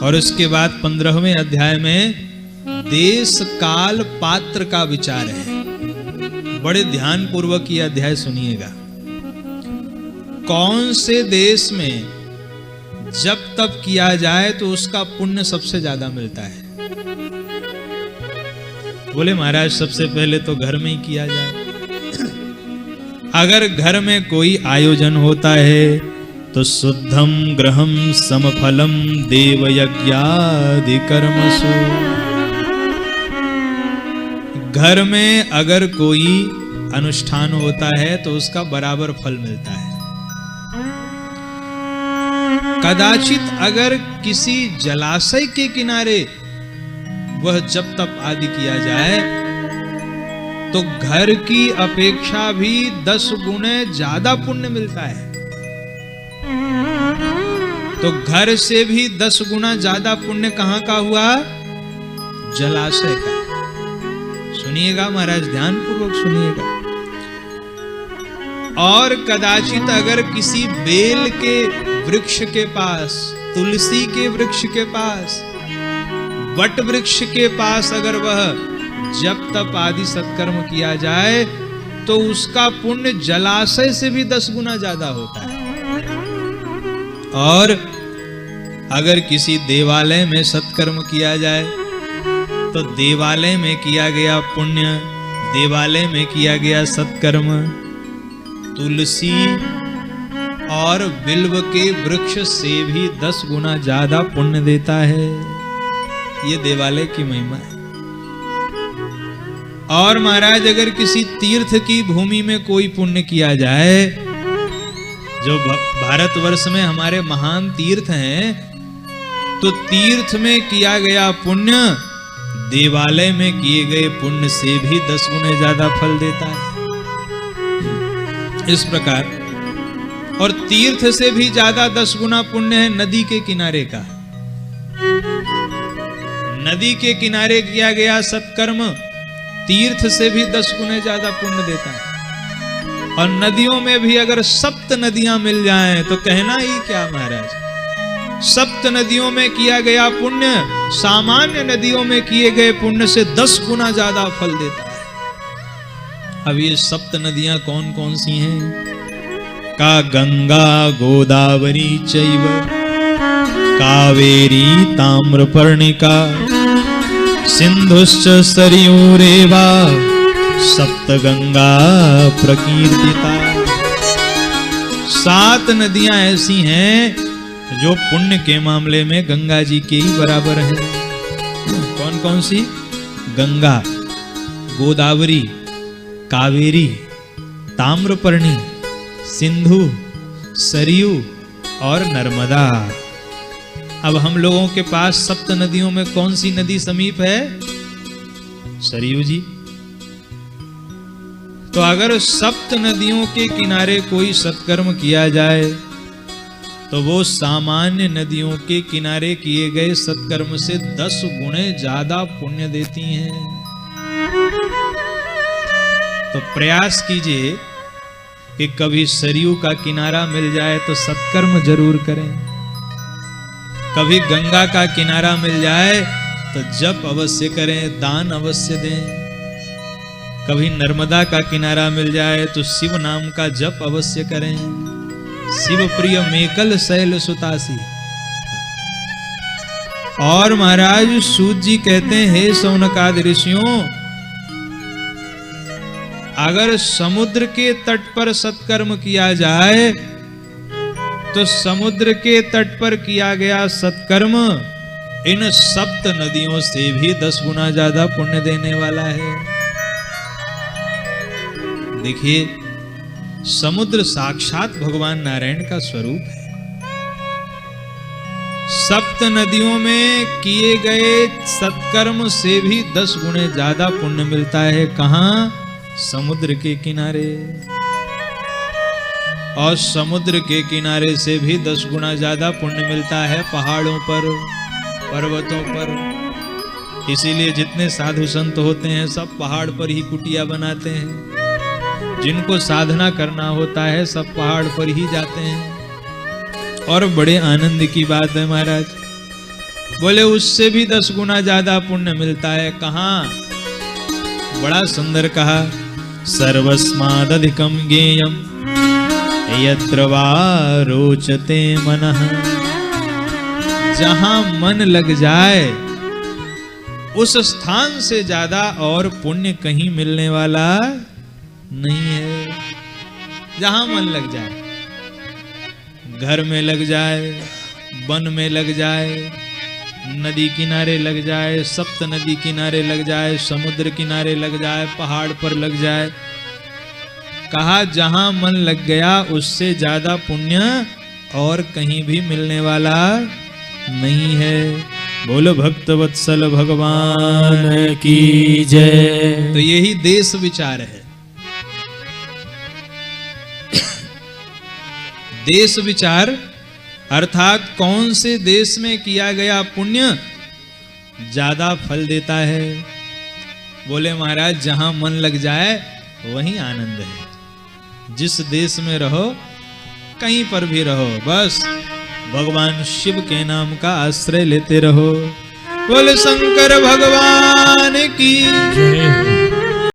और उसके बाद 15वें अध्याय में देश काल पात्र का विचार है। बड़े ध्यान पूर्वक ये अध्याय सुनिएगा। कौन से देश में जब तप किया जाए तो उसका पुण्य सबसे ज्यादा मिलता है? बोले महाराज सबसे पहले तो घर में ही किया जाए। अगर घर में कोई आयोजन होता है तो शुद्धम ग्रहम समफलम देवयज्ञादि कर्मसु। घर में अगर कोई अनुष्ठान होता है तो उसका बराबर फल मिलता है। कदाचित अगर किसी जलाशय के किनारे वह जप तप आदि किया जाए तो घर की अपेक्षा भी 10 गुने ज्यादा पुण्य मिलता है। तो घर से भी 10 गुना ज्यादा पुण्य कहां का हुआ? जलाशय का। सुनिएगा महाराज, ध्यान पूर्वक सुनिएगा। और कदाचित अगर किसी बेल के वृक्ष के पास, तुलसी के वृक्ष के पास, वट वृक्ष के पास अगर वह जप तप आदि सत्कर्म किया जाए तो उसका पुण्य जलाशय से भी 10 गुना ज्यादा होता है। और अगर किसी देवालय में सत्कर्म किया जाए तो देवालय में किया गया पुण्य, देवालय में किया गया सत्कर्म तुलसी और बिल्व के वृक्ष से भी 10 गुना ज्यादा पुण्य देता है। ये देवालय की महिमा है। और महाराज अगर किसी तीर्थ की भूमि में कोई पुण्य किया जाए, जो भारतवर्ष में हमारे महान तीर्थ हैं, तो तीर्थ में किया गया पुण्य देवालय में किए गए पुण्य से भी 10 गुने ज्यादा फल देता है। इस प्रकार, और तीर्थ से भी ज्यादा 10 गुना पुण्य है नदी के किनारे का। नदी के किनारे किया गया सत्कर्म तीर्थ से भी 10 गुने ज्यादा पुण्य देता है। और नदियों में भी अगर 7 नदियां मिल जाएं तो कहना ही क्या महाराज। 7 नदियों में किया गया पुण्य सामान्य नदियों में किए गए पुण्य से 10 गुना ज्यादा फल देता है। अब ये 7 नदियां कौन कौन सी हैं? का गंगा गोदावरी चैव कावेरी ताम्रपर्णिका सिंधुश्च सरयूरेवा सप्तगंगा प्रकीर्तिता। 7 नदियां ऐसी हैं जो पुण्य के मामले में गंगा जी के ही बराबर है। कौन कौन सी? गंगा, गोदावरी, कावेरी, ताम्रपर्णी, सिंधु, सरयू और नर्मदा। अब हम लोगों के पास 7 नदियों में कौन सी नदी समीप है? सरयू जी। तो अगर 7 नदियों के किनारे कोई सत्कर्म किया जाए तो वो सामान्य नदियों के किनारे किए गए सत्कर्म से 10 गुणे ज्यादा पुण्य देती हैं। तो प्रयास कीजिए कि कभी सरयू का किनारा मिल जाए तो सत्कर्म जरूर करें। कभी गंगा का किनारा मिल जाए तो जप अवश्य करें, दान अवश्य दें। कभी नर्मदा का किनारा मिल जाए तो शिव नाम का जप अवश्य करें। शिव प्रिय मेकल शैल सुतासी। और महाराज सूत जी कहते हैं, हे शौनकादि ऋषियों, अगर समुद्र के तट पर सत्कर्म किया जाए तो समुद्र के तट पर किया गया सत्कर्म इन 7 नदियों से भी 10 गुना ज्यादा पुण्य देने वाला है। देखिए, समुद्र साक्षात भगवान नारायण का स्वरूप है। 7 नदियों में किए गए सत्कर्म से भी 10 गुने ज्यादा पुण्य मिलता है। कहां? समुद्र के किनारे। और समुद्र के किनारे से भी 10 गुना ज्यादा पुण्य मिलता है पहाड़ों पर, पर्वतों पर। इसीलिए जितने साधु संत होते हैं सब पहाड़ पर ही कुटिया बनाते हैं। जिनको साधना करना होता है सब पहाड़ पर ही जाते हैं। और बड़े आनंद की बात है महाराज, बोले उससे भी 10 गुना ज्यादा पुण्य मिलता है। कहाँ? बड़ा सुंदर कहा, सर्वस्मादधिकम ज्ञेयम यत्र वा रोचते मनः। जहां मन लग जाए उस स्थान से ज्यादा और पुण्य कहीं मिलने वाला नहीं है। जहां मन लग जाए, घर में लग जाए, वन में लग जाए, नदी किनारे लग जाए, सप्त नदी किनारे लग जाए, समुद्र किनारे लग जाए, पहाड़ पर लग जाए, कहा जहां मन लग गया उससे ज्यादा पुण्य और कहीं भी मिलने वाला नहीं है। बोलो भक्त वत्सल भगवान की जय। तो यही देश विचार है। देश विचार अर्थात कौन से देश में किया गया पुण्य ज्यादा फल देता है। बोले महाराज जहां मन लग जाए वहीं आनंद है। जिस देश में रहो, कहीं पर भी रहो, बस भगवान शिव के नाम का आश्रय लेते रहो। बोले शंकर भगवान की जय।